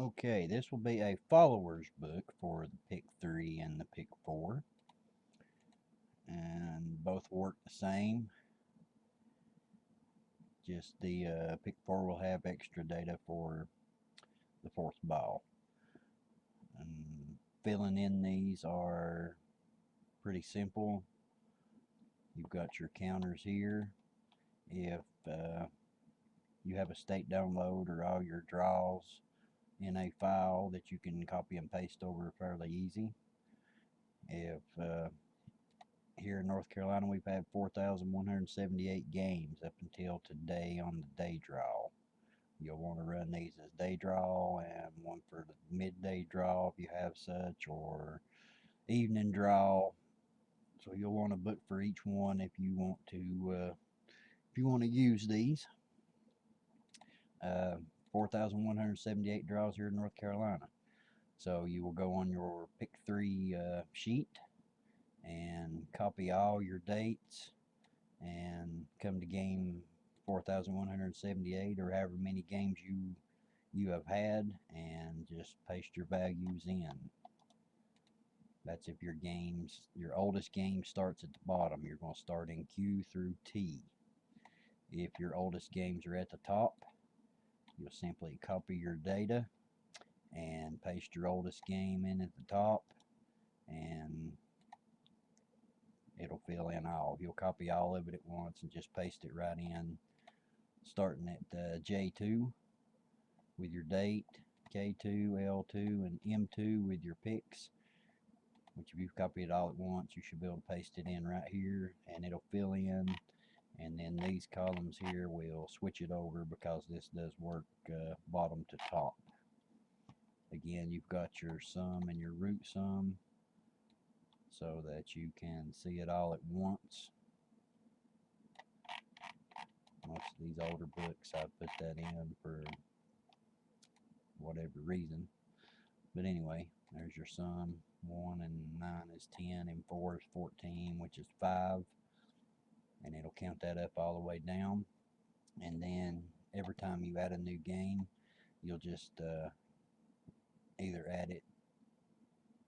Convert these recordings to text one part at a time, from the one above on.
Okay, this will be a follower's book for the pick 3 and the pick 4. And both work the same. Just the pick 4 will have extra data for the fourth ball. And filling in these are pretty simple. You've got your counters here. If you have a state download or all your draws in a file that you can copy and paste over fairly easy. If here in North Carolina we've had 4,178 games up until today on the day draw. You'll want to run these as day draw and one for the midday draw if you have such, or evening draw. So you'll want to book for each one if you want to use these. 4,178 draws here in North Carolina. So you will go on your pick 3 sheet and copy all your dates and come to game 4,178 or however many games you have had, and just paste your values in. That's if your oldest game starts at the bottom. You're going to start in Q through T. If your oldest games are at the top, you'll simply copy your data and paste your oldest game in at the top, and it'll fill in all. You'll copy all of it at once and just paste it right in, starting at J2 with your date, K2, L2, and M2 with your picks, which if you've copied it all at once, you should be able to paste it in right here, and it'll fill in. And then these columns here will switch it over because this does work bottom to top. Again, you've got your sum and your root sum so that you can see it all at once. Most of these older books, I put that in for whatever reason. But anyway, there's your sum. 1 and 9 is 10, and 4 is 14, which is 5. And it'll count that up all the way down. And then every time you add a new game, you'll just either add it.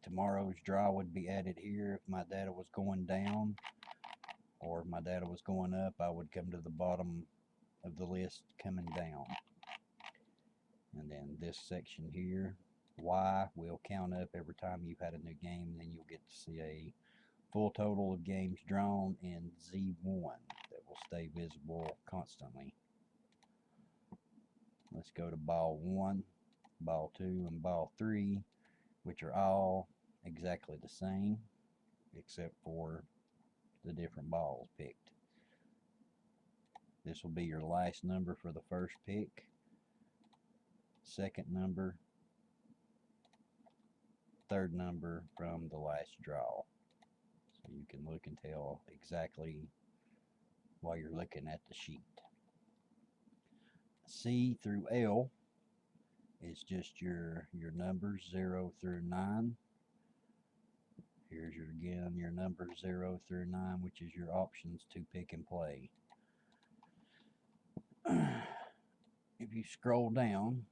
Tomorrow's draw would be added here if my data was going down, or if my data was going up, I would come to the bottom of the list coming down. And then this section here, Y, will count up every time you've had a new game, and then you'll get to see a full total of games drawn in Z1 that will stay visible constantly. Let's go to ball 1, ball 2, and ball 3, which are all exactly the same except for the different balls picked. This will be your last number for the first pick, second number, third number from the last draw. So you can look and tell exactly while you're looking at the sheet. C through L is just your numbers 0 through 9. Here's your numbers 0 through 9, which is your options to pick and play. If you scroll down,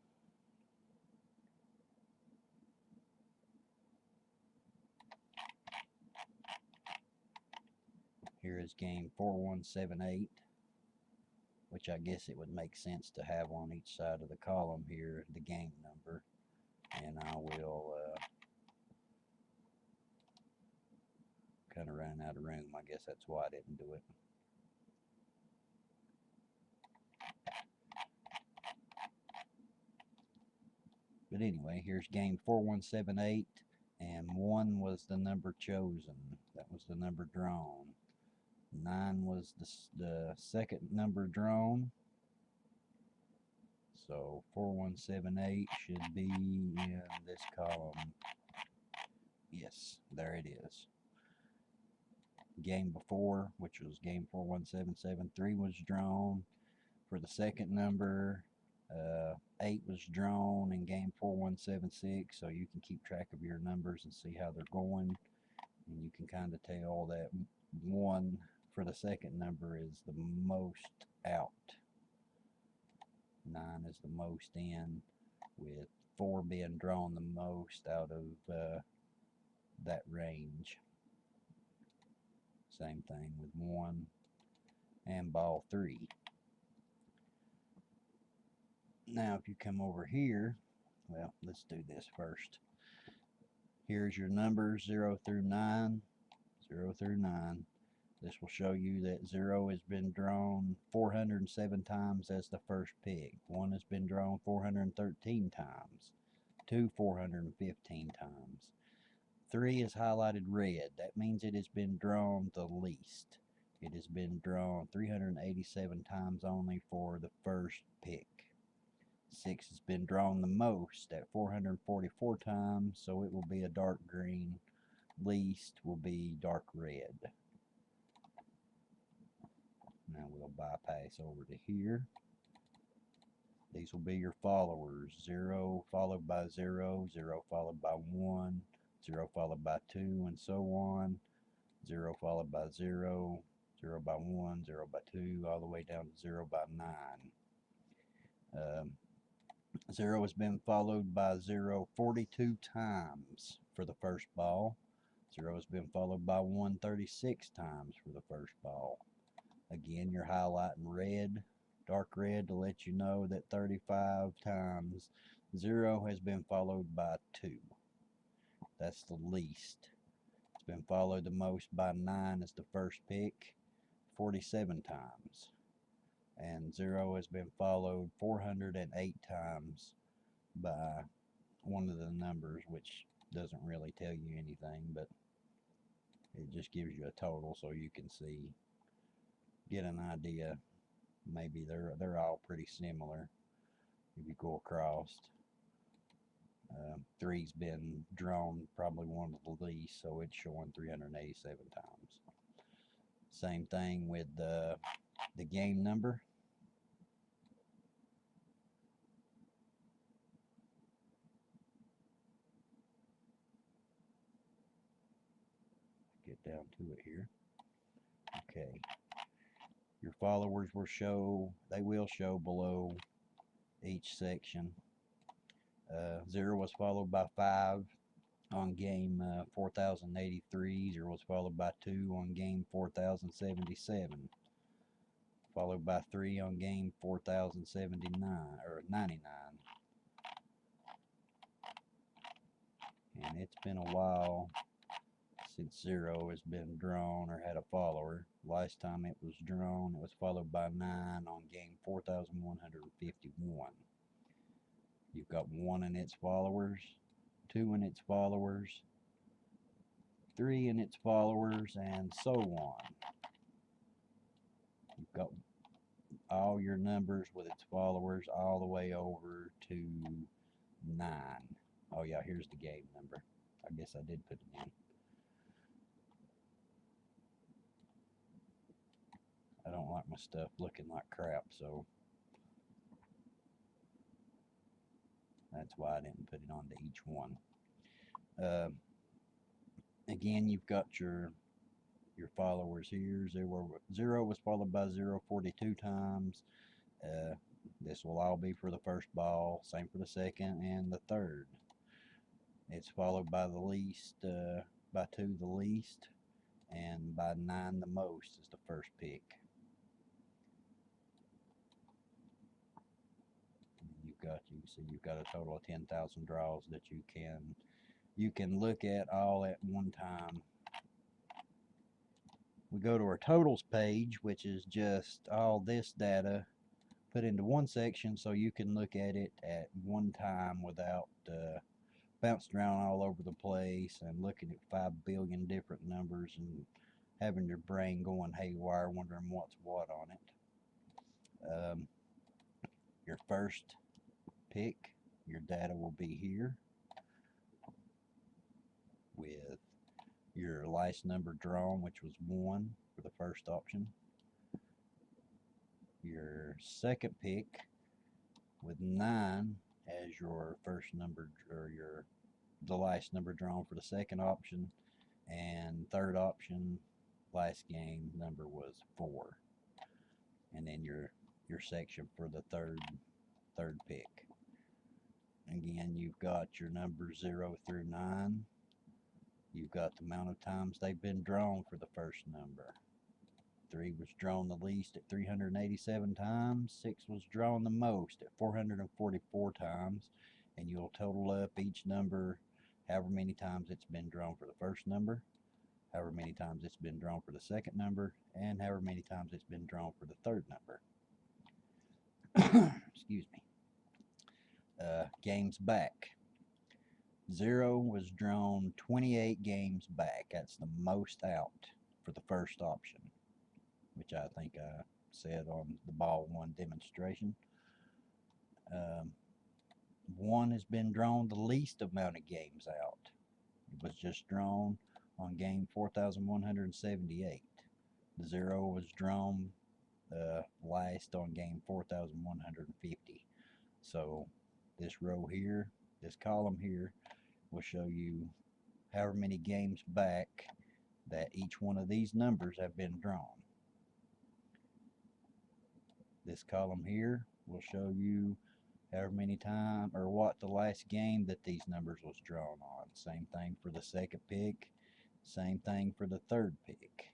here is game 4178, which I guess it would make sense to have on each side of the column here the game number. And I will kind of ran out of room. I guess that's why I didn't do it. But anyway, here's game 4178, and 1 was the number chosen. That was the number drawn. 9 was the second number drawn. So 4178 should be in this column. Yes, there it is. Game before, which was game 41773, was drawn for the second number. 8 was drawn in game 4176, so you can keep track of your numbers and see how they're going, and you can kind of tell that 1 for the second number is the most out. 9 is the most in, with 4 being drawn the most out of that range. Same thing with 1 and ball 3. Now if you come over here, well, let's do this first. Here's your numbers 0 through 9. 0 through 9. This will show you that 0 has been drawn 407 times as the first pick. 1 has been drawn 413 times. 2 415 times. 3 is highlighted red. That means it has been drawn the least. It has been drawn 387 times only for the first pick. 6 has been drawn the most at 444 times, so it will be a dark green. Least will be dark red. Now we'll bypass over to here. These will be your followers. 0 followed by 0, 0 followed by 1, 0 followed by 2, and so on. 0 followed by 0, 0 by 1, 0 by 2, all the way down to 0 by 9. 0 has been followed by 0 42 times for the first ball. 0 has been followed by 1 36 times for the first ball. Again, you're highlighting red, dark red, to let you know that 35 times 0 has been followed by 2. That's the least. It's been followed the most by 9 as the first pick, 47 times. And 0 has been followed 408 times by one of the numbers, which doesn't really tell you anything, but it just gives you a total so you can see, get an idea. Maybe they're all pretty similar if you go across. 3's been drawn probably one of the least, so it's showing 387 times. Same thing with the game number. Get down to it here. Okay. Your followers will show, they will show below each section. 0 was followed by 5 on game 4083. 0 was followed by 2 on game 4077. Followed by 3 on game 4079 or 99. And it's been a while since 0 has been drawn or had a follower. Last time it was drawn, it was followed by 9 on game 4151. You've got 1 in its followers, 2 in its followers, 3 in its followers, and so on. You've got all your numbers with its followers all the way over to 9. Oh yeah, here's the game number. I guess I did put it in. I don't like my stuff looking like crap, so that's why I didn't put it onto each one. Again, you've got your followers here. 0 was followed by 0 42 times. This will all be for the first ball. Same for the second and the third. It's followed by the least, by 2 the least, and by 9 the most is the first pick. You've got a total of 10,000 draws that you can look at all at one time. We go to our totals page, which is just all this data put into one section so you can look at it at one time without bouncing around all over the place and looking at 5 billion different numbers and having your brain going haywire wondering what's what on it. Your first pick, your data will be here with your last number drawn, which was 1 for the first option. Your second pick with 9 as your first number, or the last number drawn for the second option, and third option last game number was 4, and then your section for the third pick. Again, you've got your numbers 0 through 9. You've got the amount of times they've been drawn for the first number. 3 was drawn the least at 387 times. 6 was drawn the most at 444 times. And you'll total up each number however many times it's been drawn for the first number, however many times it's been drawn for the second number, and however many times it's been drawn for the third number. Excuse me. Games back. 0 was drawn 28 games back. That's the most out for the first option, which I think I said on the ball 1 demonstration. 1 has been drawn the least amount of games out. It was just drawn on game 4178. 0 was drawn last on game 4150. So this row here, this column here, will show you however many games back that each one of these numbers have been drawn. This column here will show you however many times or what the last game that these numbers was drawn on. Same thing for the second pick, same thing for the third pick.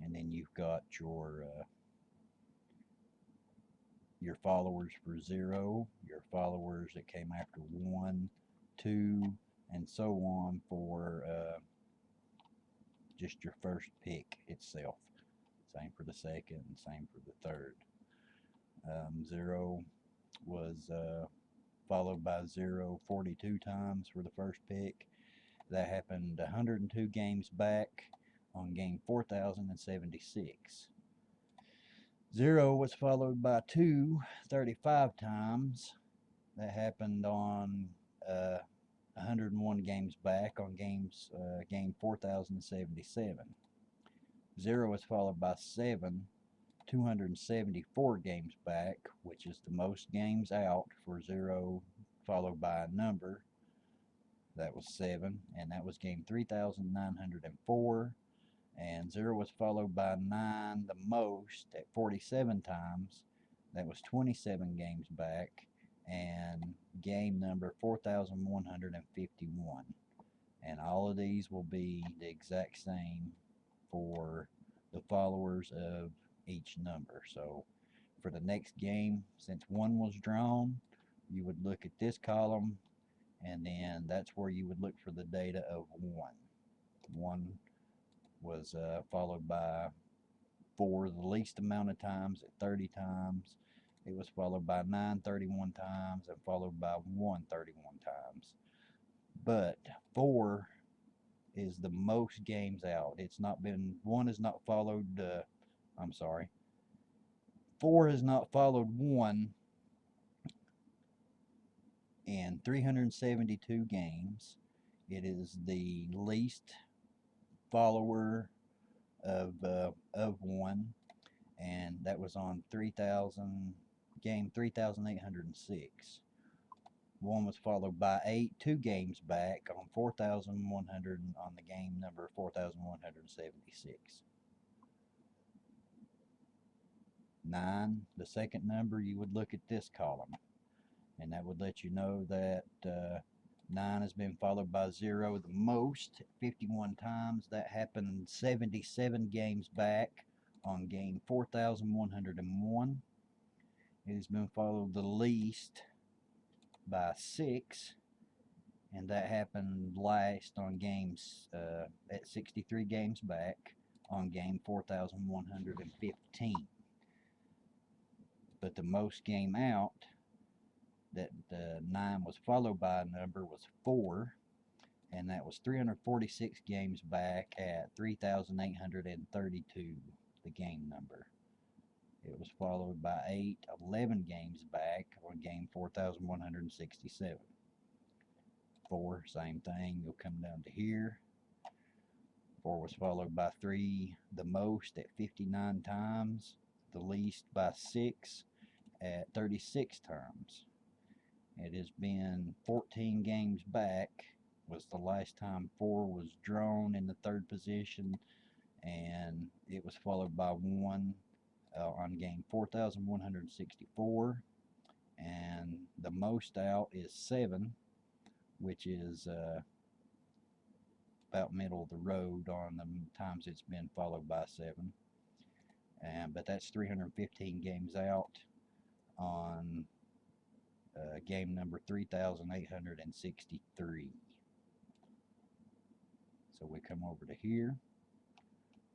And then you've got your followers for 0, your followers that came after 1, 2, and so on for just your first pick itself. Same for the second, and same for the third. 0 was followed by 0 42 times for the first pick. That happened 102 games back on game 4076. 0 was followed by 2 35 times. That happened on 101 games back on game 4077. 0 was followed by 7 274 games back, which is the most games out for 0 followed by a number. That was 7, and that was game 3904. And 0 was followed by 9 the most at 47 times. That was 27 games back, and game number 4151. And all of these will be the exact same for the followers of each number. So for the next game, since 1 was drawn, you would look at this column, and then that's where you would look for the data of 1. 1 was followed by 4 the least amount of times at 30 times. It was followed by 9 31 times, and followed by 1 31 times. But 4 is the most games out. It's not been, 1 has not followed, 4 has not followed 1 in 372 games. It is the least follower of 1, and that was on game 3806. 1 was followed by 8 2 games back on 4100 on the game number 4176. 9, the second number, you would look at this column, and that would let you know that 9 has been followed by 0 the most 51 times. That happened 77 games back on game 4101. It has been followed the least by 6, and that happened last on games at 63 games back on game 4115. But the most game out that 9 was followed by a number was 4, and that was 346 games back at 3,832, the game number. It was followed by 8 11 games back on game 4167. 4, same thing, you'll come down to here. 4 was followed by 3 the most at 59 times, the least by 6 at 36 times. It has been 14 games back was the last time 4 was drawn in the third position, and it was followed by 1 on game 4164. and the most out is 7, which is about middle of the road on the times it's been followed by 7. But that's 315 games out on game number 3,863. So we come over to here.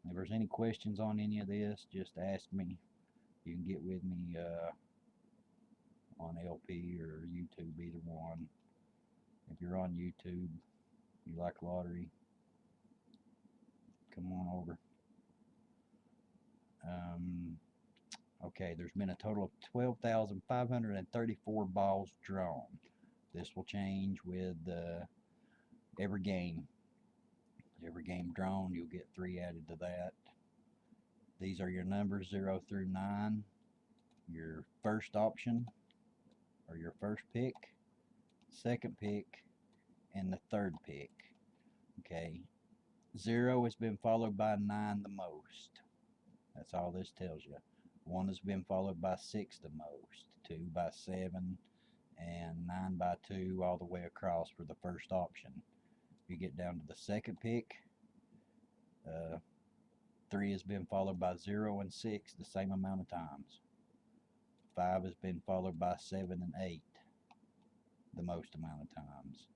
If there's any questions on any of this, just ask me. You can get with me on LP or YouTube, either one. If you're on YouTube, you like lottery, come on over. Okay, there's been a total of 12,534 balls drawn. This will change with every game. Every game drawn, you'll get 3 added to that. These are your numbers 0 through 9. Your first option, or your first pick, second pick, and the third pick. Okay, 0 has been followed by 9 the most. That's all this tells you. 1 has been followed by 6 the most, 2 by 7, and 9 by 2 all the way across for the first option. If you get down to the second pick, 3 has been followed by 0 and 6 the same amount of times. 5 has been followed by 7 and 8 the most amount of times.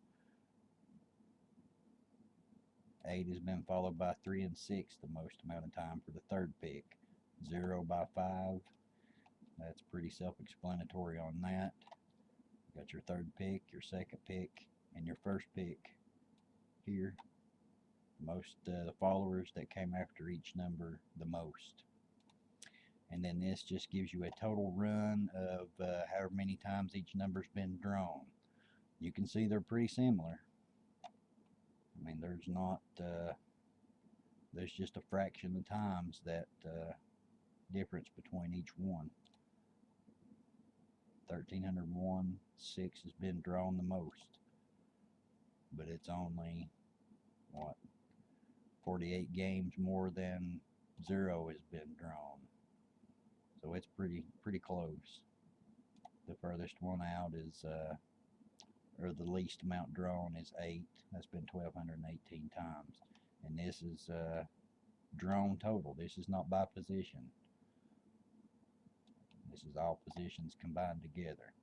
8 has been followed by 3 and 6 the most amount of time for the third pick. 0 by 5, that's pretty self-explanatory on that. You got your third pick, your second pick, and your first pick here. Most the followers that came after each number the most. And then this just gives you a total run of however many times each number's been drawn. You can see they're pretty similar. I mean, there's not, there's just a fraction of times that difference between each one. 1,301, 6 has been drawn the most, but it's only, what, 48 games more than 0 has been drawn. So it's pretty close. The furthest one out is, or the least amount drawn is 8. That's been 1,218 times. And this is drawn total. This is not by position. This is all positions combined together.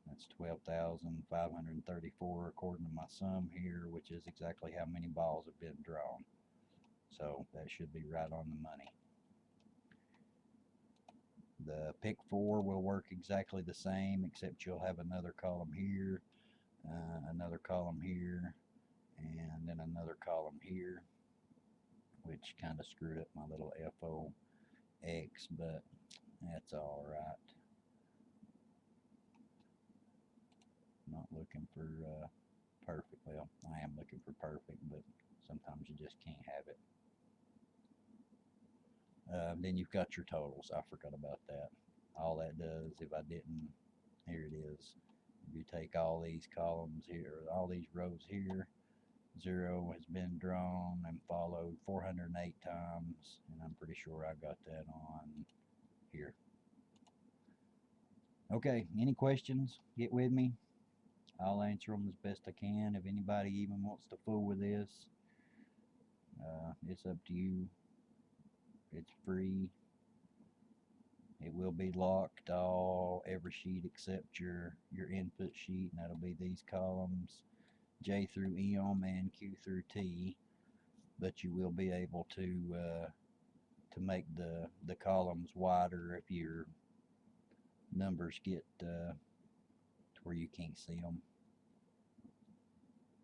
That's 12,534 according to my sum here, which is exactly how many balls have been drawn. So that should be right on the money. The pick 4 will work exactly the same, except you'll have another column here, another column here, and then another column here, which kind of screwed up my little FOX, but that's all right. Not looking for perfect. Well, I am looking for perfect, but sometimes you just can't have it. Then you've got your totals. I forgot about that. All that does, if I didn't, here it is. If you take all these columns here, all these rows here, 0 has been drawn and followed 408 times, and I'm pretty sure I got that on here. Okay, any questions? Get with me. I'll answer them as best I can. If anybody even wants to fool with this, it's up to you. It's free. It will be locked, every sheet except your input sheet, and that'll be these columns, J through M and Q through T. But you will be able to make the columns wider if your numbers get to where you can't see them.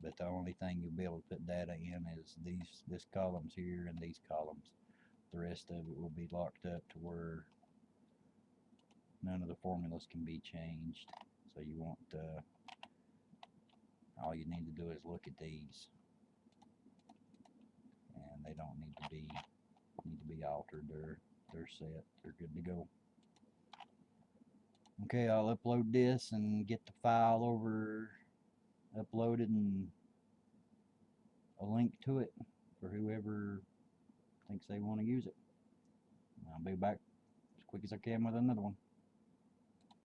But the only thing you'll be able to put data in is this columns here and these columns. The rest of it will be locked up to where none of the formulas can be changed. So you want all you need to do is look at these, and they don't need to be altered. They're set. They're good to go. Okay, I'll upload this and get the file uploaded and a link to it for whoever thinks they want to use it. I'll be back as quick as I can with another one.